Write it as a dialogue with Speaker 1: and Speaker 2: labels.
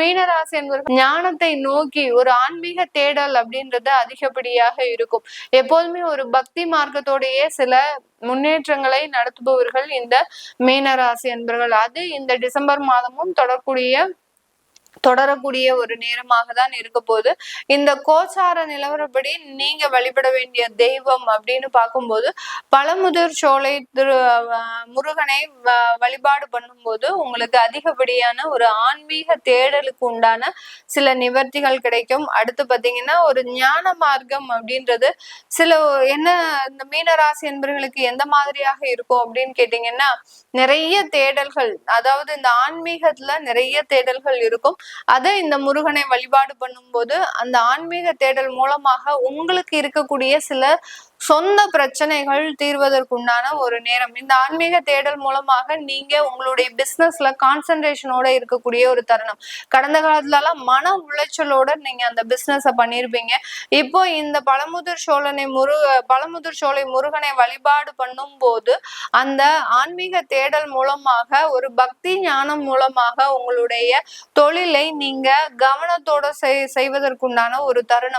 Speaker 1: மீனராசி என்பவர்கள் ஞானத்தை நோக்கி ஒரு ஆன்மீக தேடல் அப்படின்றது அதிகப்படியாக இருக்கும். எப்போதுமே ஒரு பக்தி மார்க்கத்தோடையே சில முன்னேற்றங்களை நடத்துபவர்கள் இந்த மீனராசி என்பவர்கள். அது இந்த டிசம்பர் மாதமும் தொடரக்கூடிய ஒரு நேரமாக தான் இருக்க போது. இந்த கோச்சார நிலவரப்படி நீங்க வழிபட வேண்டிய தெய்வம் அப்படின்னு பார்க்கும்போது பழமுதிர் சோலை முருகனை வழிபாடு பண்ணும்போது உங்களுக்கு அதிகப்படியான ஒரு ஆன்மீக தேடலுக்கு உண்டான சில நிவர்த்திகள் கிடைக்கும். அடுத்து பாத்தீங்கன்னா ஒரு ஞான மார்க்கம் அப்படின்றது என்ன இந்த மீனராசி என்பவர்களுக்கு எந்த மாதிரியாக இருக்கும் அப்படின்னு கேட்டீங்கன்னா, நிறைய தேடல்கள், அதாவது இந்த ஆன்மீகத்துல நிறைய தேடல்கள் இருக்கும். அதை இந்த முருகனை வழிபாடு பண்ணும்போது அந்த ஆன்மீக தேடல் மூலமாக உங்களுக்கு இருக்கக்கூடிய சில சொந்த பிரச்சனைகள் தீர்வதற்குண்டான ஒரு நேரம். இந்த ஆன்மீக தேடல் மூலமாக நீங்க உங்களுடைய பிசினஸ்ல கான்சென்ட்ரேஷனோட இருக்கக்கூடிய ஒரு தருணம். கடந்த காலத்துல எல்லாம் மன உளைச்சலோட நீங்க அந்த பிசினஸ பண்ணிருப்பீங்க. இப்போ இந்த பழமுதிர் சோலை முருகனை வழிபாடு பண்ணும் போது அந்த ஆன்மீக தேடல் மூலமாக ஒரு பக்தி ஞானம் மூலமாக உங்களுடைய தொழிலை நீங்க கவனத்தோட செய்வதற்குண்டான ஒரு தருணம்.